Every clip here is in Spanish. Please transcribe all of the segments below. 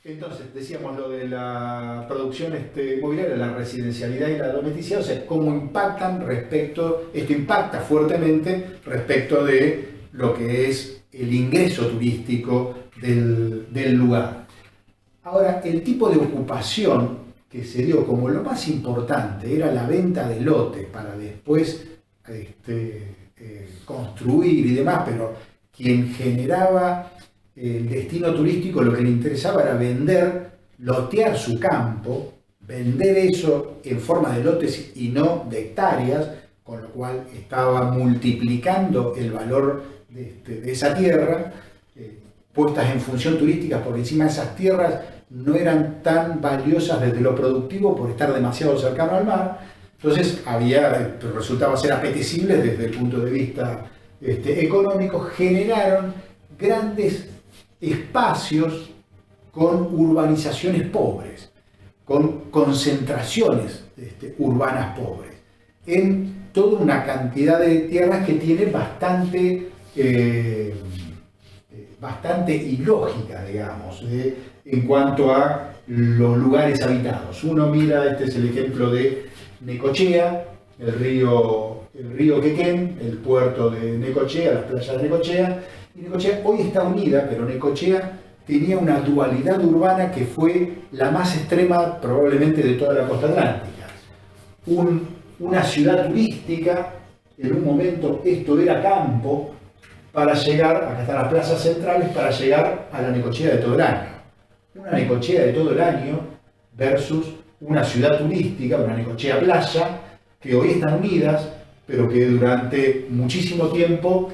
Entonces, decíamos lo de la producción inmobiliaria, la residencialidad y la domesticidad, o sea, cómo impactan esto impacta fuertemente respecto de lo que es el ingreso turístico del lugar. Ahora, el tipo de ocupación que se dio como lo más importante era la venta de lote para después construir y demás, pero quien generaba el destino turístico lo que le interesaba era lotear su campo, vender eso en forma de lotes y no de hectáreas, con lo cual estaba multiplicando el valor de esa tierra, puestas en función turística, porque encima esas tierras no eran tan valiosas desde lo productivo por estar demasiado cercano al mar, entonces resultaba ser apetecibles desde el punto de vista económico, generaron grandes espacios con urbanizaciones pobres, con concentraciones urbanas pobres, en toda una cantidad de tierras que tiene bastante ilógica, digamos, en cuanto a los lugares habitados. Uno mira, este es el ejemplo de Necochea, el río Quequén, el puerto de Necochea, las playas de Necochea, y Necochea hoy está unida, pero Necochea tenía una dualidad urbana que fue la más extrema probablemente de toda la costa atlántica. Una ciudad turística, en un momento esto era campo, para llegar, acá están las plazas centrales, para llegar a la Necochea de todo el año. Una Necochea de todo el año versus una ciudad turística, una Necochea playa, que hoy están unidas, pero que durante muchísimo tiempo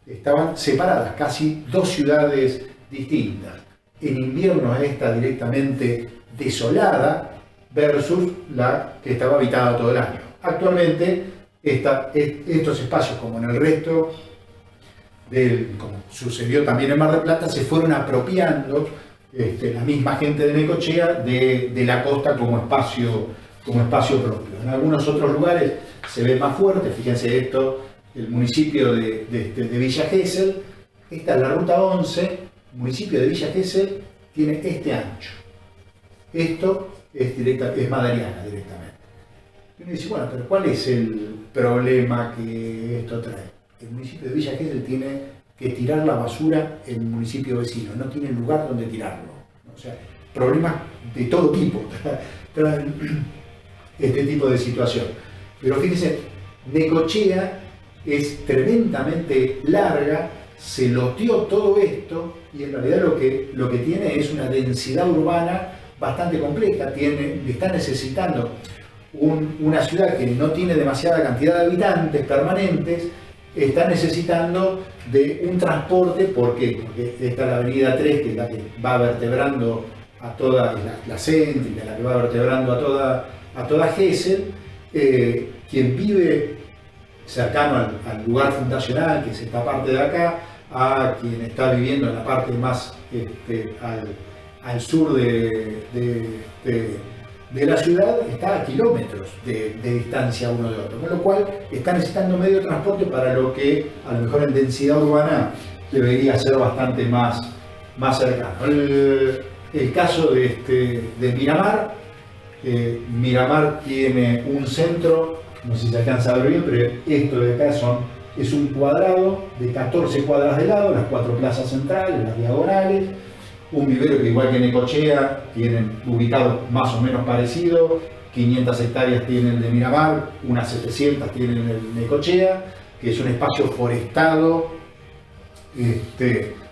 estaban separadas, casi dos ciudades distintas. En invierno está directamente desolada versus la que estaba habitada todo el año. Actualmente estos espacios, como en el resto, como sucedió también en Mar del Plata, se fueron apropiando la misma gente de Necochea de la costa como espacio propio. En algunos otros lugares se ve más fuerte, fíjense esto, el municipio de Villa Gesell, esta es la ruta 11, el municipio de Villa Gesell tiene este ancho. Esto es Madariaga directamente. Y uno dice, bueno, pero ¿cuál es el problema que esto trae? El municipio de Villa Gesell tiene que tirar la basura en el municipio vecino, no tiene lugar donde tirarlo. O sea, problemas de todo tipo traen este tipo de situación. Pero fíjense, Necochea es tremendamente larga, se loteó todo esto y en realidad lo que tiene es una densidad urbana bastante compleja. Está necesitando una ciudad que no tiene demasiada cantidad de habitantes permanentes, está necesitando de un transporte. ¿Por qué? Porque está la avenida 3, que es la que va vertebrando a toda la céntrica, la que va vertebrando a toda Gesell. Quien vive cercano al lugar fundacional, que es esta parte de acá, a quien está viviendo en la parte más al sur de la ciudad, está a kilómetros de distancia uno de otro, con lo cual está necesitando medio de transporte para lo que a lo mejor en densidad urbana debería ser bastante más cercano. El caso de Miramar, Miramar tiene un centro, no sé si se alcanza a ver bien, pero esto de acá es un cuadrado de 14 cuadras de lado, las 4 plazas centrales, las diagonales, un vivero que igual que Necochea tienen ubicado más o menos parecido, 500 hectáreas tienen el de Miramar, unas 700 tienen el de Necochea, que es un espacio forestado,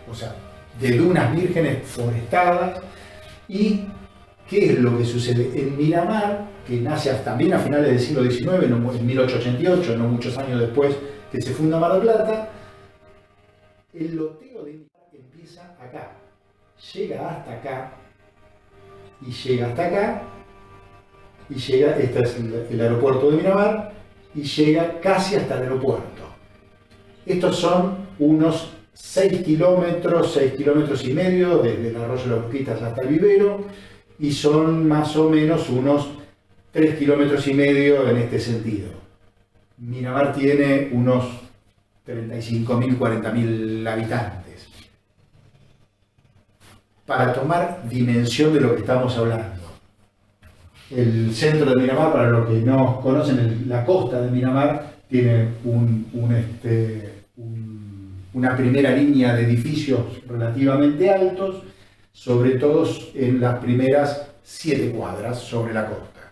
o sea, de dunas vírgenes forestadas. ¿Y qué es lo que sucede? En Miramar, que nace también a finales del siglo XIX, en 1888, no muchos años después que se funda Mar del Plata, el loteo de Miramar empieza acá, llega hasta acá, y llega hasta acá, y llega, este es el aeropuerto de Miramar, y llega casi hasta el aeropuerto. Estos son unos 6 kilómetros y medio, desde el arroyo de las Busquitas hasta el vivero, y son más o menos unos 3 kilómetros y medio en este sentido. Miramar tiene unos 35.000, 40.000 habitantes. para tomar dimensión de lo que estamos hablando. El centro de Miramar, para los que no conocen, la costa de Miramar tiene una primera línea de edificios relativamente altos, sobre todo en las primeras 7 cuadras sobre la costa.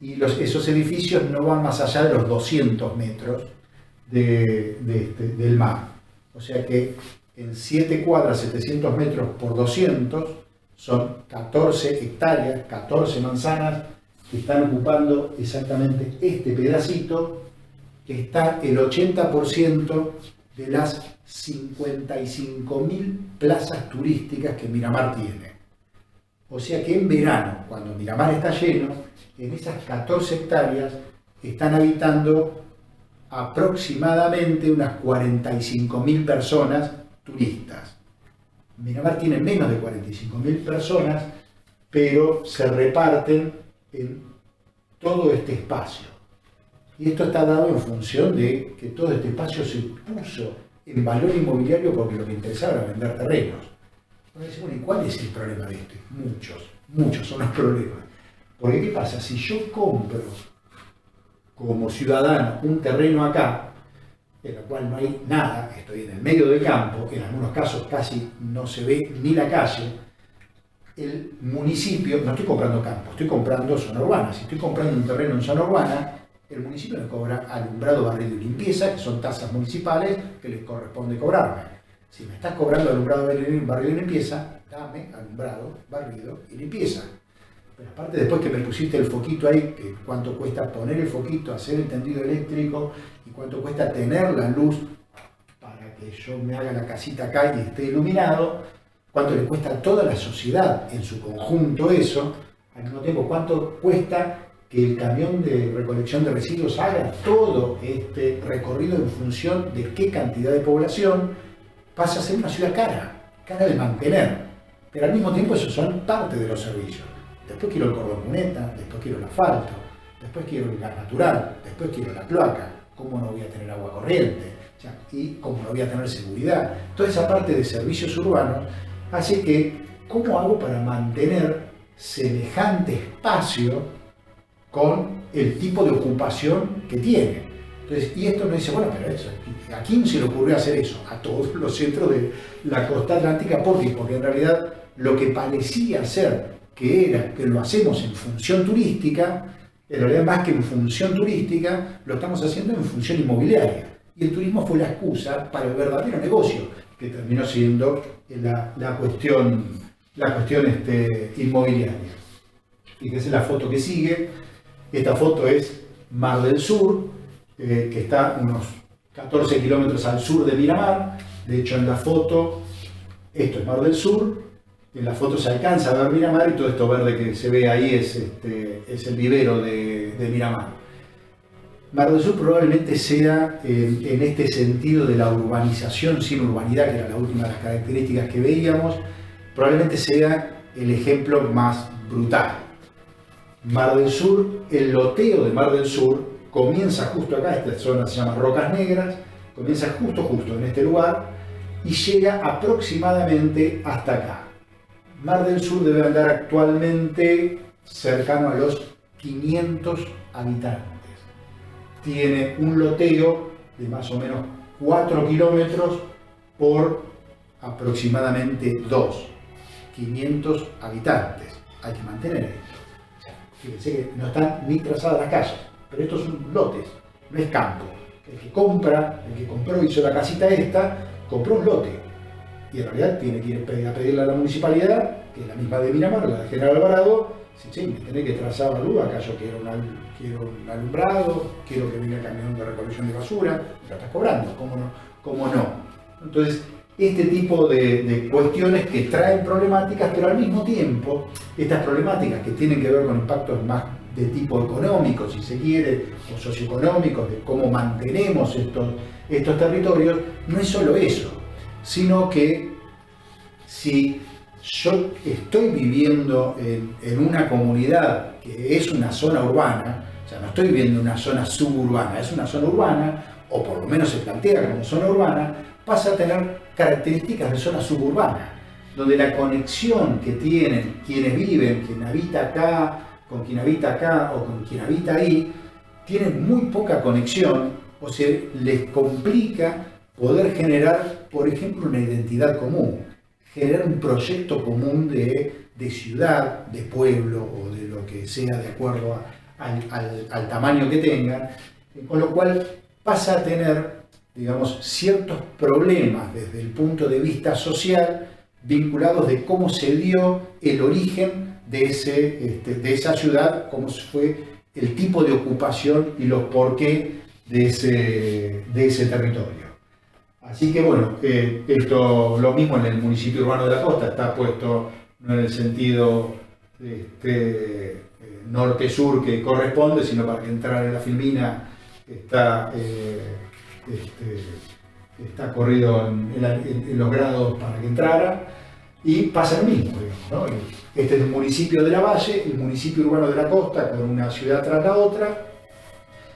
Y esos edificios no van más allá de los 200 metros del mar. O sea que en 7 cuadras, 700 metros por 200, son 14 hectáreas, 14 manzanas, que están ocupando exactamente este pedacito, que está el 80% de las 55.000 plazas turísticas que Miramar tiene. O sea que en verano, cuando Miramar está lleno, en esas 14 hectáreas están habitando aproximadamente unas 45.000 personas turistas. Miramar tiene menos de 45.000 personas, pero se reparten en todo este espacio. Y esto está dado en función de que todo este espacio se puso en valor inmobiliario porque lo que interesaba era vender terrenos. Entonces, bueno, ¿y cuál es el problema de esto? Muchos son los problemas. Porque ¿qué pasa? Si yo compro como ciudadano un terreno acá, en el cual no hay nada, estoy en el medio del campo, en algunos casos casi no se ve ni la calle, el municipio, no estoy comprando campo, estoy comprando zona urbana. Si estoy comprando un terreno en zona urbana, el municipio me cobra alumbrado, barrido y limpieza, que son tasas municipales que les corresponde cobrarme. Si me estás cobrando alumbrado, barrido y limpieza, dame alumbrado, barrido y limpieza. Pero aparte, después que me pusiste el foquito ahí, que cuánto cuesta poner el foquito, hacer el tendido eléctrico y cuánto cuesta tener la luz para que yo me haga la casita acá y esté iluminado, cuánto le cuesta a toda la sociedad en su conjunto eso, al mismo tiempo cuánto cuesta que el camión de recolección de residuos haga todo este recorrido en función de qué cantidad de población, pasa a ser una ciudad cara de mantener, pero al mismo tiempo esos son parte de los servicios. Después quiero el cordón cuneta, después quiero el asfalto, después quiero el gas natural, después quiero la cloaca, cómo no voy a tener agua corriente, y cómo no voy a tener seguridad. Toda esa parte de servicios urbanos hace que, ¿cómo hago para mantener semejante espacio con el tipo de ocupación que tiene? Entonces, y esto me dice, bueno, pero eso, ¿a quién se le ocurrió hacer eso? A todos los centros de la costa atlántica. ¿Por qué? Porque en realidad lo que parecía ser que era que lo hacemos en función turística, en realidad más que en función turística, lo estamos haciendo en función inmobiliaria. Y el turismo fue la excusa para el verdadero negocio, que terminó siendo la cuestión inmobiliaria. Fíjense la foto que sigue. Esta foto es Mar del Sur, que está unos 14 kilómetros al sur de Miramar. De hecho, en la foto, esto es Mar del Sur. En la foto se alcanza a ver Miramar y todo esto verde que se ve ahí es el vivero de Miramar. Mar del Sur probablemente sea, en este sentido de la urbanización sin urbanidad, que era la última de las características que veíamos, probablemente sea el ejemplo más brutal. Mar del Sur, el loteo de Mar del Sur comienza justo acá, esta zona se llama Rocas Negras, comienza justo en este lugar y llega aproximadamente hasta acá. Mar del Sur debe andar actualmente cercano a los 500 habitantes. Tiene un loteo de más o menos 4 kilómetros por aproximadamente 2. 500 habitantes. Hay que mantener esto. O sea, fíjense que no están ni trazadas las calles, pero estos son lotes, no es campo. El que compró, hizo la casita esta, compró un lote. Y en realidad tiene que ir a pedirle a la municipalidad, que es la misma de Miramar, la de General Alvarado, si me tenés que trazar la luz, acá yo quiero un alumbrado, quiero que venga el camión de recolección de basura, lo estás cobrando, ¿cómo no? Entonces, este tipo de cuestiones que traen problemáticas, pero al mismo tiempo, estas problemáticas que tienen que ver con impactos más de tipo económico, si se quiere, o socioeconómicos, de cómo mantenemos estos territorios, no es solo eso, sino que si yo estoy viviendo en una comunidad que es una zona urbana, o sea, no estoy viviendo en una zona suburbana, es una zona urbana, o por lo menos se plantea como zona urbana, pasa a tener características de zona suburbana. donde la conexión que tienen quienes viven, quien habita acá, con quien habita acá o con quien habita ahí, tienen muy poca conexión o se les complica poder generar, por ejemplo, una identidad común, generar un proyecto común de ciudad, de pueblo o de lo que sea de acuerdo al tamaño que tengan, con lo cual pasa a tener, digamos, ciertos problemas desde el punto de vista social vinculados de cómo se dio el origen de esa ciudad, cómo fue el tipo de ocupación y los porqué de ese territorio. Así que bueno, esto lo mismo en el municipio urbano de la costa, está puesto no en el sentido norte-sur que corresponde, sino para que entrar en la Filmina está corrido en los grados para que entrara, y pasa lo mismo, digamos, ¿no? Este es el municipio de La Valle, el municipio urbano de la costa, con una ciudad tras la otra,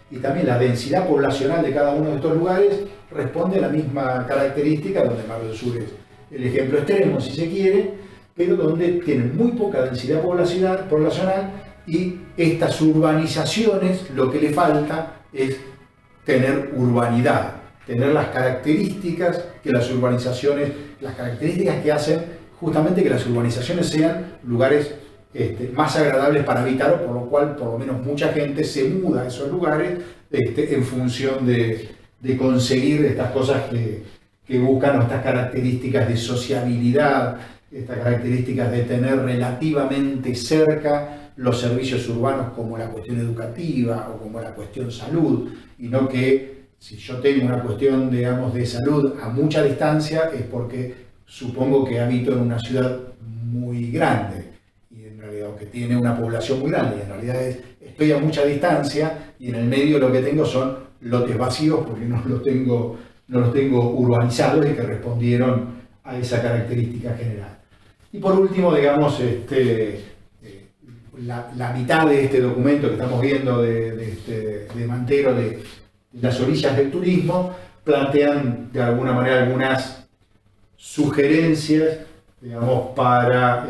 y también la densidad poblacional de cada uno de estos lugares responde a la misma característica, donde Mar del Sur es el ejemplo extremo, si se quiere, pero donde tienen muy poca densidad poblacional, y estas urbanizaciones lo que le falta es tener urbanidad, tener las características que las urbanizaciones, las características que hacen justamente que las urbanizaciones sean lugares más agradables para habitar, o por lo cual por lo menos mucha gente se muda a esos lugares en función de conseguir estas cosas que buscan, o estas características de sociabilidad, estas características de tener relativamente cerca los servicios urbanos, como la cuestión educativa o como la cuestión salud, y no que si yo tengo una cuestión, digamos, de salud a mucha distancia es porque supongo que habito en una ciudad muy grande, y en realidad, que tiene una población muy grande, y en realidad estoy a mucha distancia, y en el medio lo que tengo son lotes vacíos porque no los tengo urbanizados y que respondieron a esa característica general. Y por último, digamos, la mitad de este documento que estamos viendo de Mantero, de las orillas del turismo, plantean de alguna manera algunas sugerencias, digamos, para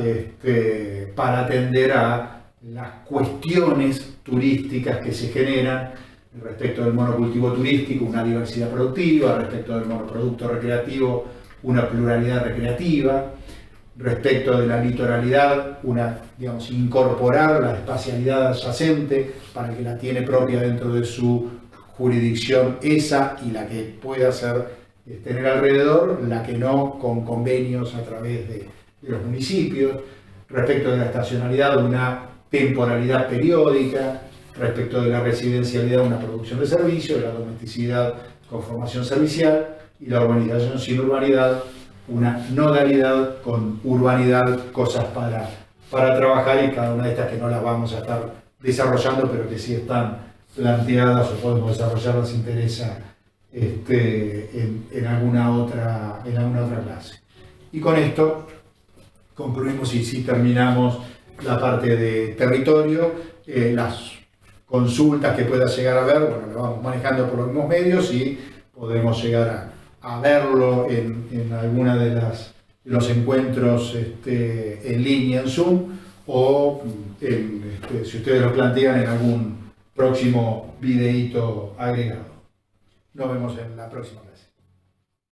atender a las cuestiones turísticas que se generan respecto del monocultivo turístico, una diversidad productiva; respecto del monoproducto recreativo, una pluralidad recreativa; respecto de la litoralidad, digamos, incorporar la espacialidad adyacente para que la tiene propia dentro de su jurisdicción esa, y la que pueda tener alrededor, la que no, con convenios a través de los municipios; respecto de la estacionalidad, una temporalidad periódica; respecto de la residencialidad, una producción de servicios; de la domesticidad con formación servicial; y la urbanización sin urbanidad, una nodalidad con urbanidad, cosas para trabajar, y cada una de estas que no las vamos a estar desarrollando, pero que sí están planteadas o podemos desarrollarlas si interesa en alguna otra clase. Y con esto concluimos y sí terminamos la parte de territorio. Las consultas que pueda llegar a ver, bueno, lo vamos manejando por los mismos medios y podemos llegar a verlo en alguna de los encuentros en línea, en Zoom, o si ustedes lo plantean, en algún próximo videíto agregado. Nos vemos en la próxima.